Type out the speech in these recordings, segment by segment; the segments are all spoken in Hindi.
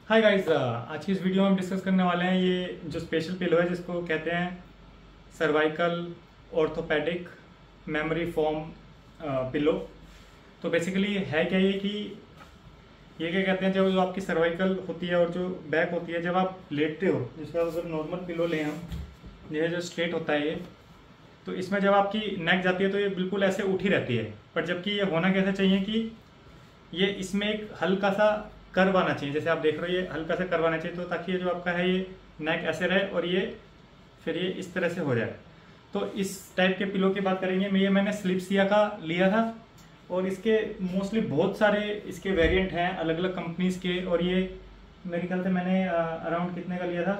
हाय गाइस, आज की इस वीडियो में हम डिस्कस करने वाले हैं ये जो स्पेशल पिलो है जिसको कहते हैं cervical orthopaedic memory foam pillow. तो बेसिकली है क्या ये कि ये क्या कहते हैं, जब जो आपकी सर्वाइकल होती है और जो बैक होती है, जब आप लेटते हो, जिसका अगर नॉर्मल पिलो लें हम, ये जो स्ट्रेट होता है ये, तो इसमें जब आपकी नेक जाती है तो ये बिल्कुल ऐसे उठी रहती है। पर जबकि ये होना कैसे चाहिए कि ये इसमें एक हल्का सा कर्व आना चाहिए, जैसे आप देख रहे हो ये हल्का सा कर्व आना चाहिए, तो ताकि ये जो आपका है ये नेक ऐसे रहे और ये फिर ये इस तरह से हो जाए। तो इस टाइप के पिलो की बात करेंगे। मैंने स्लिप्सिया का लिया था और इसके मोस्टली बहुत सारे इसके वेरिएंट हैं अलग अलग कंपनीज के, और ये मेरे ख्याल से मैंने अराउंड कितने का लिया था,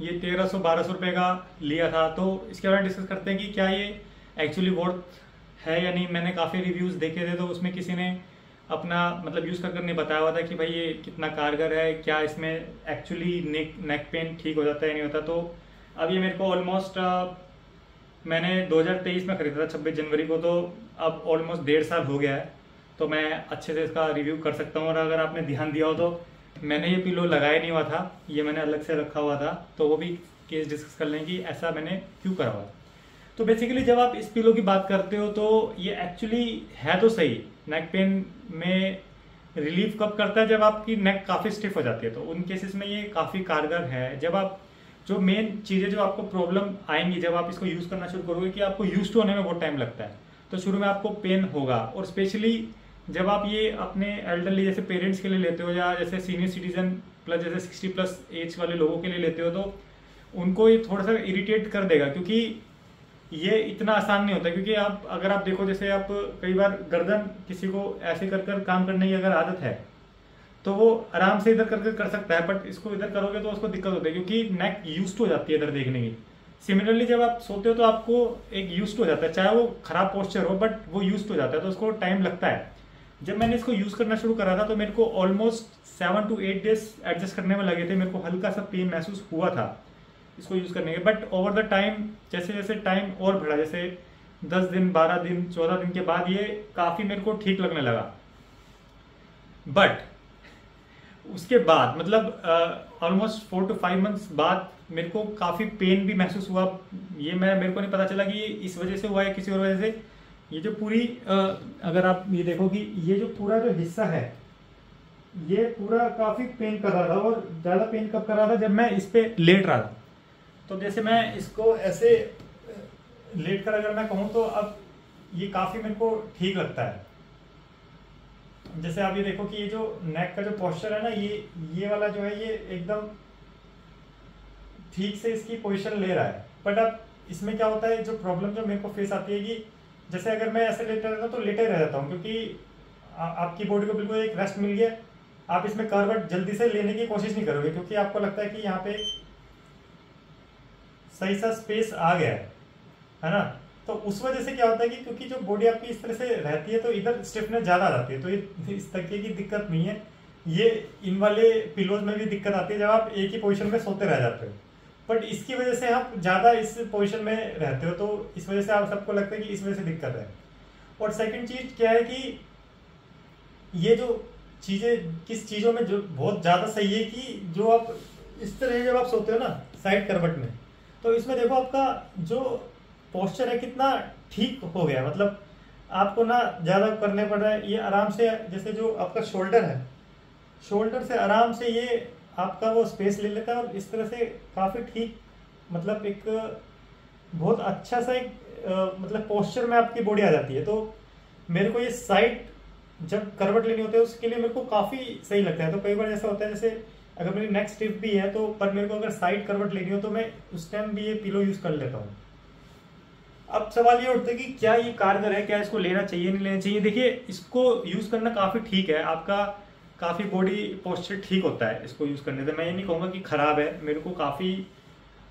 ये 1300-1200 रुपये का लिया था। तो इसके बारे में डिस्कस करते हैं कि क्या ये एक्चुअली वर्थ है या नहीं। मैंने काफ़ी रिव्यूज़ देखे थे तो उसमें किसी ने अपना मतलब यूज़ कर नहीं बताया हुआ था कि भाई ये कितना कारगर है, क्या इसमें एक्चुअली नेक पेन ठीक हो जाता है नहीं होता। तो अब ये मेरे को ऑलमोस्ट मैंने 2023 में ख़रीदा था 26 जनवरी को, तो अब ऑलमोस्ट 1.5 साल हो गया है। तो मैं अच्छे से इसका रिव्यू कर सकता हूँ। और अगर आपने ध्यान दिया हो तो मैंने ये पिलो लगाया नहीं हुआ था, ये मैंने अलग से रखा हुआ था, तो वो भी केस डिस्कस कर लें कि ऐसा मैंने क्यों करा हुआ। तो बेसिकली जब आप इस पिलो की बात करते हो तो ये एक्चुअली है तो सही, नेक पेन में रिलीफ कब करता है, जब आपकी नेक काफ़ी स्टिफ हो जाती है, तो उन केसेस में ये काफ़ी कारगर है। जब आप जो मेन चीज़ें जो आपको प्रॉब्लम आएंगी जब आप इसको यूज़ करना शुरू करोगे कि आपको यूज टू होने में बहुत टाइम लगता है, तो शुरू में आपको पेन होगा। और स्पेशली जब आप ये अपने एल्डरली जैसे पेरेंट्स के लिए लेते हो या जैसे सीनियर सिटीजन प्लस जैसे 60+ एज वाले लोगों के लिए लेते हो, तो उनको ये थोड़ा सा इरिटेट कर देगा, क्योंकि ये इतना आसान नहीं होता। क्योंकि आप अगर आप देखो, जैसे आप कई बार गर्दन किसी को ऐसे कर कर काम करने की अगर आदत है तो वो आराम से इधर करके कर सकता है, बट इसको इधर करोगे तो उसको दिक्कत होती है क्योंकि नेक यूज्ड हो जाती है इधर देखने की। सिमिलरली जब आप सोते हो तो आपको एक यूज्ड हो जाता है, चाहे वो खराब पोस्चर हो बट वो यूज्ड हो जाता है, तो उसको टाइम लगता है। जब मैंने इसको यूज करना शुरू करा था तो मेरे को ऑलमोस्ट 7 to 8 डेज एडजस्ट करने में लगे थे। मेरे को हल्का सा पेन महसूस हुआ था इसको यूज करने के, बट ओवर द टाइम जैसे जैसे टाइम और बढ़ा, जैसे 10 दिन 12 दिन 14 दिन के बाद ये काफी मेरे को ठीक लगने लगा। बट उसके बाद मतलब ऑलमोस्ट 4 to 5 मंथ्स बाद मेरे को काफी पेन भी महसूस हुआ। ये मेरे को नहीं पता चला कि ये इस वजह से हुआ है किसी और वजह से। ये जो पूरी अगर आप ये देखो कि ये जो पूरा जो हिस्सा है ये पूरा काफी पेन कर रहा था, और ज्यादा पेन कब कर रहा था, जब मैं इस पे लेट रहा था। तो जैसे मैं इसको ऐसे लेट कर अगर मैं कहूँ तो अब ये काफी मेरे को ठीक लगता है। जैसे आप ये देखो कि ये जो नेक का जो पोस्चर है ना, ये वाला जो है ये एकदम ठीक से इसकी पोजीशन ले रहा है। बट अब इसमें क्या होता है, जो प्रॉब्लम जो मेरे को फेस आती है कि जैसे अगर मैं ऐसे लेटा रहता हूँ तो लेटे रह जाता हूँ, क्योंकि आपकी बॉडी को बिल्कुल एक रेस्ट मिल गया। आप इसमें करवट जल्दी से लेने की कोशिश नहीं करोगे, क्योंकि आपको लगता है कि यहाँ पे सही सा स्पेस आ गया है ना। तो उस वजह से क्या होता है कि क्योंकि जो बॉडी आपकी इस तरह से रहती है तो इधर स्टिफनेस ज्यादा आ जाती है। तो ये इस तरीके की दिक्कत नहीं है, ये इन वाले पिलोज में भी दिक्कत आती है जब आप एक ही पोजीशन में सोते रह जाते हो। बट इसकी वजह से आप ज्यादा इस पोजीशन में रहते हो, तो इस वजह से आप सबको लगता है कि इस वजह से दिक्कत है। और सेकंड चीज क्या है कि ये जो चीजें किस चीजों में जो बहुत ज्यादा सही है कि जो आप इस तरह जब आप सोते हो ना साइड करवट में, तो इसमें देखो आपका जो पोस्चर है कितना ठीक हो गया। मतलब आपको ना ज्यादा करने पड़ रहा है, ये आराम से जैसे जो आपका शोल्डर है, शोल्डर से आराम से ये आपका वो स्पेस ले लेता है, और इस तरह से काफी ठीक मतलब एक बहुत अच्छा सा एक मतलब पोस्चर में आपकी बॉडी आ जाती है। तो मेरे को ये साइड जब करवट लेनी होती है उसके लिए मेरे को काफी सही लगता है। तो कई बार ऐसा होता है जैसे अगर मेरी नेक स्टिफ भी है तो पर मेरे को अगर साइड करवट लेनी हो तो मैं उस टाइम भी ये पिलो यूज कर लेता हूँ। अब सवाल ये उठता है कि क्या ये कारगर है, क्या इसको लेना चाहिए नहीं लेना चाहिए। देखिए, इसको यूज करना काफी ठीक है, आपका काफी बॉडी पोस्चर ठीक होता है इसको यूज करने से। मैं ये नहीं कहूँगा कि खराब है, मेरे को काफी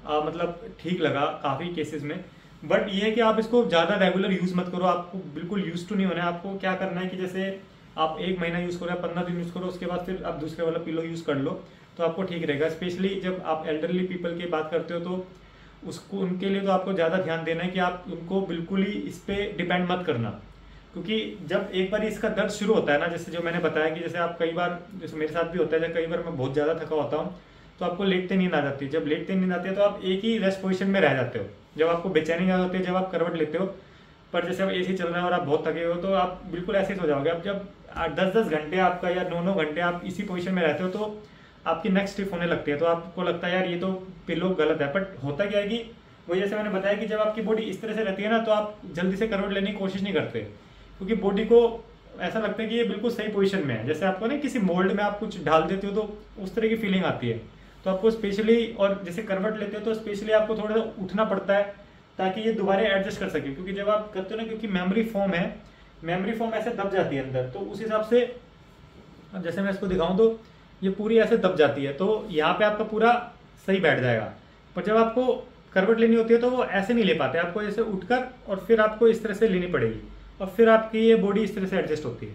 मतलब ठीक लगा काफी केसेस में। बट ये है कि आप इसको ज्यादा रेगुलर यूज मत करो, आपको बिल्कुल यूज टू नहीं होना है। आपको क्या करना है कि जैसे आप 1 महीना यूज करो या 15 दिन यूज करो, उसके बाद फिर आप दूसरे वाला पिलो यूज कर लो तो आपको ठीक रहेगा। स्पेशली जब आप एल्डरली पीपल की बात करते हो तो उसको उनके लिए तो आपको ज्यादा ध्यान देना है कि आप उनको बिल्कुल ही इस पे डिपेंड मत करना, क्योंकि जब एक बार इसका दर्द शुरू होता है ना, जैसे जो मैंने बताया कि जैसे आप कई बार, जैसे मेरे साथ भी होता है, जब कई बार मैं बहुत ज़्यादा थका होता हूँ तो आपको लेटते नींद आ जाती है। जब लेटते नींद आती है तो आप एक ही रेस्ट पोजीशन में रह जाते हो। जब आपको बेचैनी ज़्यादा होती है जब आप करवट लेते हो, पर जैसे अब एसी चल रहा है और आप बहुत थके हो तो आप बिल्कुल ऐसे ही सो जाओगे। अब जब 10-10 घंटे आपका या 9-9 घंटे आप इसी पोजीशन में रहते हो तो आपकी नेक स्टिफ होने लगती है, तो आपको लगता है यार ये तो पिलो गलत है। बट होता क्या है कि वही जैसे मैंने बताया कि जब आपकी बॉडी इस तरह से रहती है ना तो आप जल्दी से करवट लेने की कोशिश नहीं करते, क्योंकि बॉडी को ऐसा लगता है कि ये बिल्कुल सही पोजीशन में है। जैसे आपको ना किसी मोल्ड में आप कुछ डाल देते हो तो उस तरह की फीलिंग आती है। तो आपको स्पेशली, और जैसे करवट लेते हो तो स्पेशली आपको थोड़ा सा उठना पड़ता है ताकि ये दोबारा एडजस्ट कर सके, क्योंकि जब आप करते हो ना, क्योंकि मेमोरी फॉर्म है, मेमोरी फॉर्म ऐसे दब जाती है अंदर, तो उस हिसाब से अब जैसे मैं इसको दिखाऊं तो ये पूरी ऐसे दब जाती है, तो यहाँ पे आपका पूरा सही बैठ जाएगा। पर जब आपको करवट लेनी होती है तो वो ऐसे नहीं ले पाते, आपको ऐसे उठकर और फिर आपको इस तरह से लेनी पड़ेगी और फिर आपकी ये बॉडी इस तरह से एडजस्ट होती है।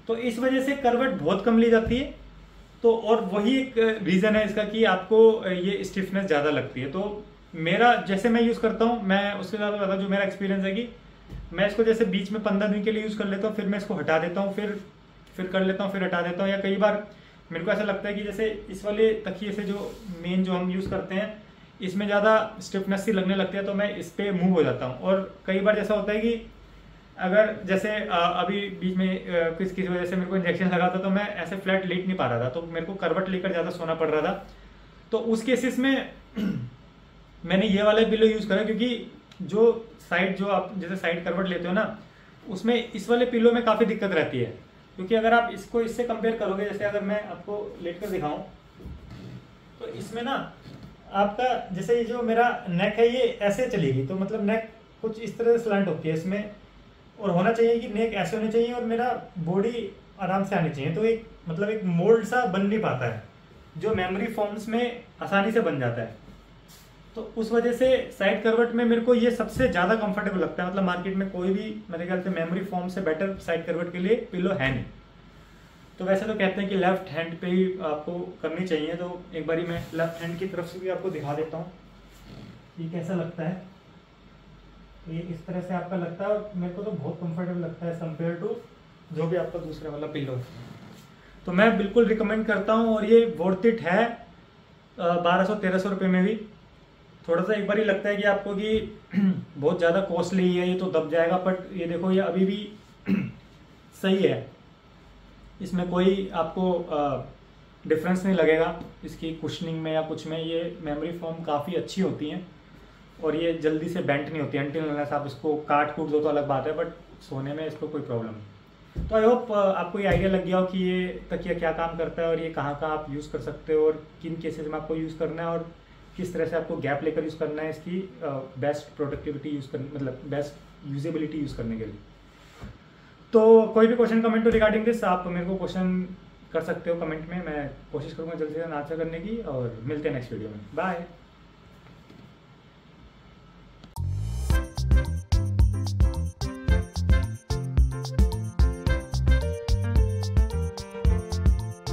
तो इस वजह से करवट बहुत कम ली जाती है। तो और वही एक रीज़न है इसका कि आपको ये स्टिफनेस ज़्यादा लगती है। तो मेरा, जैसे मैं यूज़ करता हूँ, मैं उससे ज़्यादा जो मेरा एक्सपीरियंस है कि मैं इसको जैसे बीच में 15 दिन के लिए यूज़ कर लेता हूँ, फिर मैं इसको हटा देता हूँ, फिर कर लेता हूँ, फिर हटा देता हूँ। या कई बार मेरे को ऐसा लगता है कि जैसे इस वाले तकिए से जो मेन जो हम यूज़ करते हैं इसमें ज़्यादा स्टिफनेस सी लगने लगती है, तो मैं इस पर मूव हो जाता हूँ। और कई बार जैसा होता है कि अगर जैसे अभी बीच में किसी वजह से मेरे को इंजेक्शन लगा था तो मैं ऐसे फ्लैट लेट नहीं पा रहा था, तो मेरे को करवट लेकर ज़्यादा सोना पड़ रहा था। तो उस केसेस में मैंने ये वाला पिलो यूज़ करा, क्योंकि जो साइड, जो आप जैसे साइड करवट लेते हो ना, उसमें इस वाले पिलो में काफ़ी दिक्कत रहती है। क्योंकि अगर आप इसको इससे कंपेयर करोगे, जैसे अगर मैं आपको लेट कर दिखाऊं तो इसमें ना आपका जैसे ये जो मेरा नेक है ये ऐसे चलेगी, तो मतलब नेक कुछ इस तरह से स्लैंट होती है इसमें, और होना चाहिए कि नेक ऐसे होनी चाहिए और मेरा बॉडी आराम से आनी चाहिए। तो एक मतलब एक मोल्ड सा बन नहीं पाता है जो मेमोरी फॉर्म्स में आसानी से बन जाता है। तो उस वजह से साइड करवट में मेरे को ये सबसे ज़्यादा कंफर्टेबल लगता है। मतलब मार्केट में कोई भी मेरे ख्याल से मेमोरी फॉर्म से बेटर साइड करवट के लिए पिलो है नहीं। तो वैसे तो कहते हैं कि लेफ्ट हैंड पे ही आपको करनी चाहिए, तो एक बारी मैं लेफ्ट हैंड की तरफ से भी आपको दिखा देता हूँ ये कैसा लगता है। ये इस तरह से आपका लगता है और मेरे को तो बहुत कंफर्टेबल लगता है कंपेयर टू जो भी आपका दूसरा वाला पिलो है। तो मैं बिल्कुल रिकमेंड करता हूँ, और ये वर्थ इट है 1200-1300 रुपये में भी। थोड़ा सा एक बार ही लगता है कि आपको कि बहुत ज़्यादा कॉस्टली है, ये तो दब जाएगा, बट ये देखो ये अभी भी सही है, इसमें कोई आपको डिफरेंस नहीं लगेगा इसकी कुशनिंग में या कुछ में। ये मेमोरी फॉर्म काफ़ी अच्छी होती हैं और ये जल्दी से बेंट नहीं होती, अनटिल अनलेस आप इसको काट कूट दो तो अलग बात है, बट सोने में इसको कोई प्रॉब्लम नहीं। तो आई होप आपको ये आइडिया लग गया हो कि ये तकिया क्या काम करता है और ये कहाँ कहाँ आप यूज़ कर सकते हो और किन केसेस में आपको यूज़ करना है और किस तरह से आपको गैप लेकर यूज़ करना है इसकी बेस्ट प्रोडक्टिविटी यूज़ करने, मतलब बेस्ट यूजेबिलिटी यूज़ करने के लिए। तो कोई भी question comment to regarding this आप मेरे को क्वेश्चन कर सकते हो कमेंट में, मैं कोशिश करूँगा जल्दी से आंसर करने की, और मिलते हैं नेक्स्ट वीडियो में। बाय।